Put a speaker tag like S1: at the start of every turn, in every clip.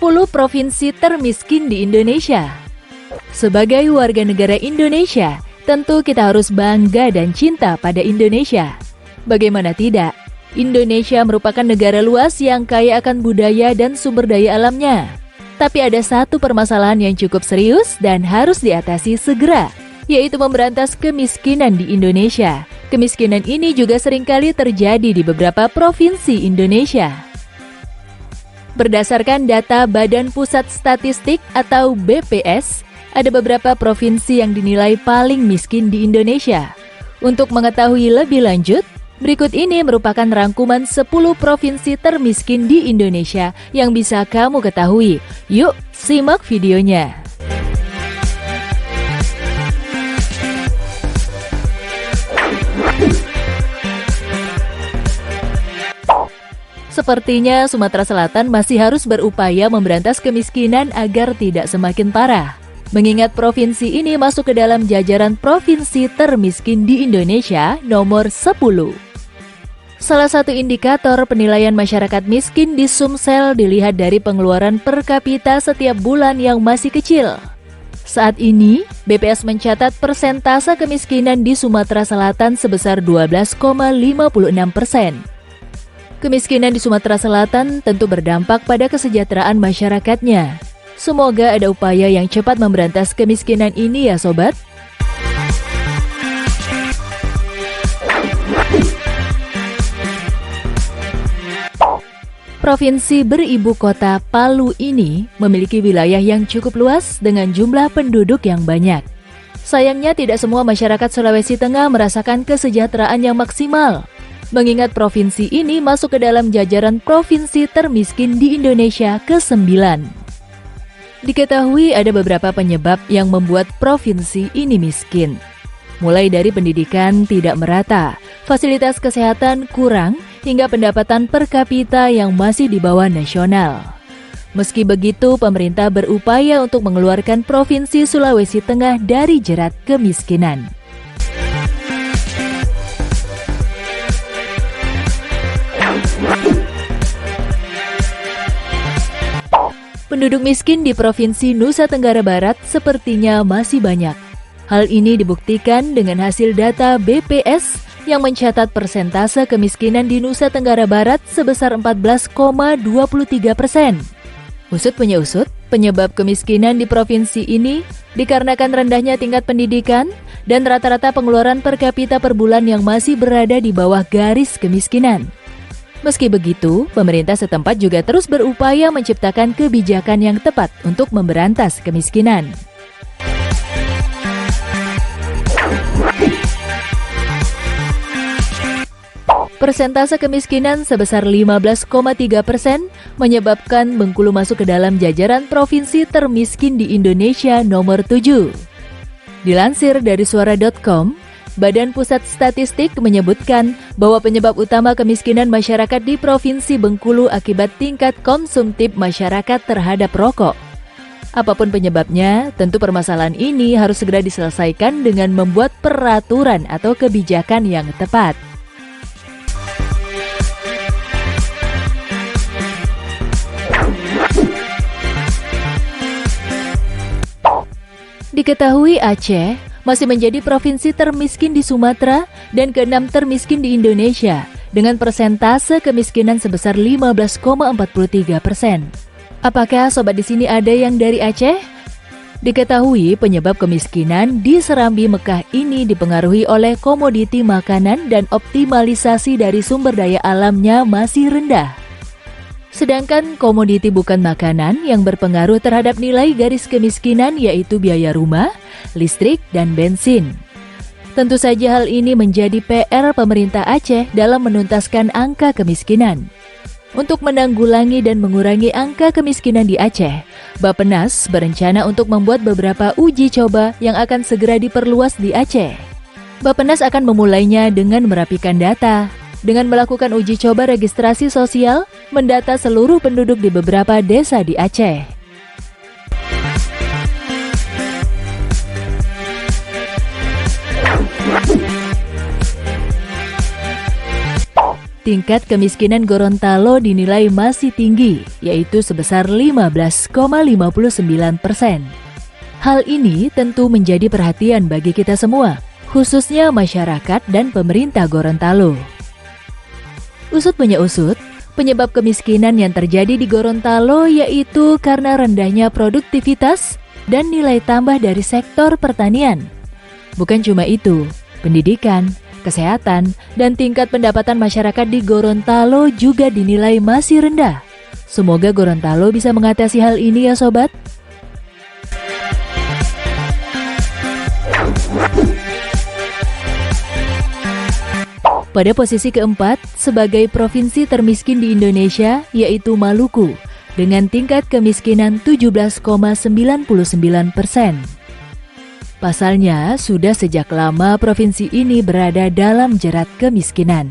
S1: 10 provinsi termiskin di Indonesia. Sebagai warga negara Indonesia, tentu kita harus bangga dan cinta pada Indonesia. Bagaimana tidak? Indonesia merupakan negara luas yang kaya akan budaya dan sumber daya alamnya. Tapi ada satu permasalahan yang cukup serius dan harus diatasi segera, yaitu memberantas kemiskinan di Indonesia. Kemiskinan ini juga seringkali terjadi di beberapa provinsi Indonesia. Berdasarkan data Badan Pusat Statistik atau BPS, ada beberapa provinsi yang dinilai paling miskin di Indonesia. Untuk mengetahui lebih lanjut, berikut ini merupakan rangkuman 10 provinsi termiskin di Indonesia yang bisa kamu ketahui. Yuk, simak videonya. Sepertinya Sumatera Selatan masih harus berupaya memberantas kemiskinan agar tidak semakin parah. Mengingat provinsi ini masuk ke dalam jajaran provinsi termiskin di Indonesia nomor 10. Salah satu indikator penilaian masyarakat miskin di Sumsel dilihat dari pengeluaran per kapita setiap bulan yang masih kecil. Saat ini, BPS mencatat persentase kemiskinan di Sumatera Selatan sebesar 12,56%. Kemiskinan di Sumatera Selatan tentu berdampak pada kesejahteraan masyarakatnya. Semoga ada upaya yang cepat memberantas kemiskinan ini ya sobat. Provinsi beribu kota Palu ini memiliki wilayah yang cukup luas dengan jumlah penduduk yang banyak. Sayangnya tidak semua masyarakat Sulawesi Tengah merasakan kesejahteraan yang maksimal. Mengingat provinsi ini masuk ke dalam jajaran provinsi termiskin di Indonesia ke-9. Diketahui ada beberapa penyebab yang membuat provinsi ini miskin. Mulai dari pendidikan tidak merata, fasilitas kesehatan kurang, hingga pendapatan per kapita yang masih di bawah nasional. Meski begitu, pemerintah berupaya untuk mengeluarkan provinsi Sulawesi Tengah dari jerat kemiskinan. Penduduk miskin di Provinsi Nusa Tenggara Barat sepertinya masih banyak. Hal ini dibuktikan dengan hasil data BPS yang mencatat persentase kemiskinan di Nusa Tenggara Barat sebesar 14,23%. Usut punya usut, penyebab kemiskinan di provinsi ini dikarenakan rendahnya tingkat pendidikan dan rata-rata pengeluaran per kapita per bulan yang masih berada di bawah garis kemiskinan. Meski begitu, pemerintah setempat juga terus berupaya menciptakan kebijakan yang tepat untuk memberantas kemiskinan. Persentase kemiskinan sebesar 15,3% menyebabkan Bengkulu masuk ke dalam jajaran provinsi termiskin di Indonesia nomor 7. Dilansir dari suara.com, Badan Pusat Statistik menyebutkan bahwa penyebab utama kemiskinan masyarakat di Provinsi Bengkulu akibat tingkat konsumtif masyarakat terhadap rokok. Apapun penyebabnya, tentu permasalahan ini harus segera diselesaikan dengan membuat peraturan atau kebijakan yang tepat. Diketahui Aceh masih menjadi provinsi termiskin di Sumatera dan ke-6 termiskin di Indonesia dengan persentase kemiskinan sebesar 15,43%. Apakah sobat di sini ada yang dari Aceh? Diketahui penyebab kemiskinan di Serambi Mekah ini dipengaruhi oleh komoditi makanan dan optimalisasi dari sumber daya alamnya masih rendah. Sedangkan komoditi bukan makanan yang berpengaruh terhadap nilai garis kemiskinan yaitu biaya rumah, listrik, dan bensin. Tentu saja hal ini menjadi PR pemerintah Aceh dalam menuntaskan angka kemiskinan. Untuk menanggulangi dan mengurangi angka kemiskinan di Aceh, Bappenas berencana untuk membuat beberapa uji coba yang akan segera diperluas di Aceh. Bappenas akan memulainya dengan merapikan data, dengan melakukan uji coba registrasi sosial, mendata seluruh penduduk di beberapa desa di Aceh. tingkat kemiskinan Gorontalo dinilai masih tinggi, yaitu sebesar 15,59%. Hal ini tentu menjadi perhatian bagi kita semua, khususnya masyarakat dan pemerintah Gorontalo. Usut punya usut, penyebab kemiskinan yang terjadi di Gorontalo yaitu karena rendahnya produktivitas dan nilai tambah dari sektor pertanian. Bukan cuma itu, pendidikan, kesehatan, dan tingkat pendapatan masyarakat di Gorontalo juga dinilai masih rendah. Semoga Gorontalo bisa mengatasi hal ini ya sobat. Pada posisi keempat, sebagai provinsi termiskin di Indonesia, yaitu Maluku, dengan tingkat kemiskinan 17,99%. Pasalnya, sudah sejak lama provinsi ini berada dalam jerat kemiskinan.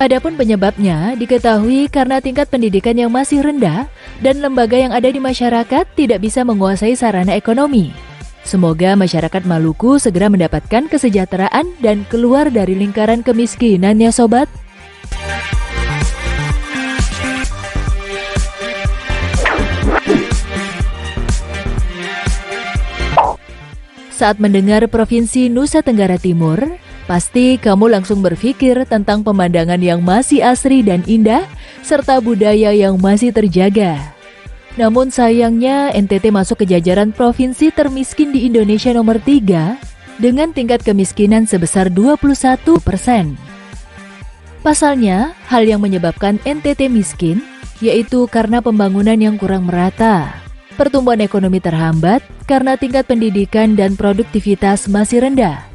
S1: Adapun penyebabnya diketahui karena tingkat pendidikan yang masih rendah dan lembaga yang ada di masyarakat tidak bisa menguasai sarana ekonomi. Semoga masyarakat Maluku segera mendapatkan kesejahteraan dan keluar dari lingkaran kemiskinan ya sobat. Saat mendengar Provinsi Nusa Tenggara Timur, pasti kamu langsung berpikir tentang pemandangan yang masih asri dan indah, serta budaya yang masih terjaga. Namun sayangnya NTT masuk ke jajaran provinsi termiskin di Indonesia nomor 3 dengan tingkat kemiskinan sebesar 21%. Pasalnya, hal yang menyebabkan NTT miskin yaitu karena pembangunan yang kurang merata. Pertumbuhan ekonomi terhambat karena tingkat pendidikan dan produktivitas masih rendah.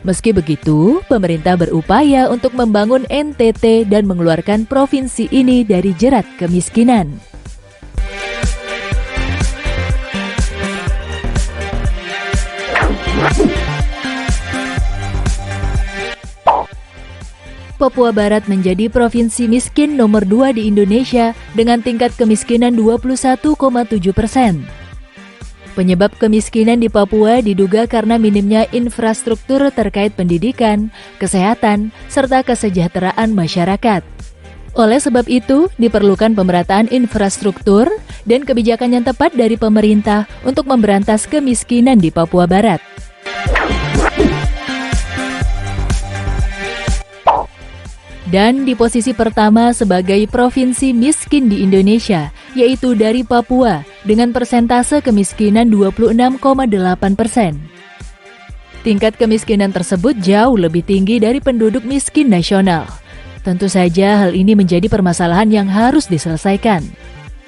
S1: Meski begitu, pemerintah berupaya untuk membangun NTT dan mengeluarkan provinsi ini dari jerat kemiskinan. Papua Barat menjadi provinsi miskin nomor 2 di Indonesia dengan tingkat kemiskinan 21,7%. Penyebab kemiskinan di Papua diduga karena minimnya infrastruktur terkait pendidikan, kesehatan, serta kesejahteraan masyarakat. Oleh sebab itu, diperlukan pemerataan infrastruktur dan kebijakan yang tepat dari pemerintah untuk memberantas kemiskinan di Papua Barat. Dan di posisi pertama sebagai provinsi miskin di Indonesia, yaitu dari Papua dengan persentase kemiskinan 26,8%. Tingkat kemiskinan tersebut jauh lebih tinggi dari penduduk miskin nasional. Tentu saja hal ini menjadi permasalahan yang harus diselesaikan.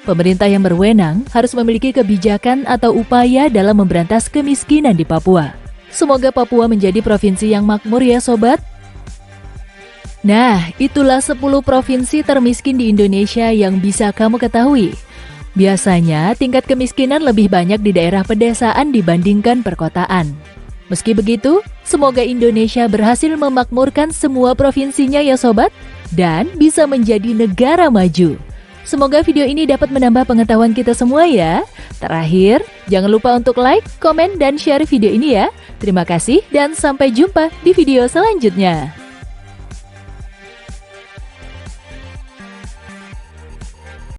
S1: Pemerintah yang berwenang harus memiliki kebijakan atau upaya dalam memberantas kemiskinan di Papua. Semoga Papua menjadi provinsi yang makmur ya sobat. Nah, itulah 10 provinsi termiskin di Indonesia yang bisa kamu ketahui. Biasanya, tingkat kemiskinan lebih banyak di daerah pedesaan dibandingkan perkotaan. Meski begitu, semoga Indonesia berhasil memakmurkan semua provinsinya ya sobat, dan bisa menjadi negara maju. Semoga video ini dapat menambah pengetahuan kita semua ya. Terakhir, jangan lupa untuk like, komen, dan share video ini ya. Terima kasih dan sampai jumpa di video selanjutnya.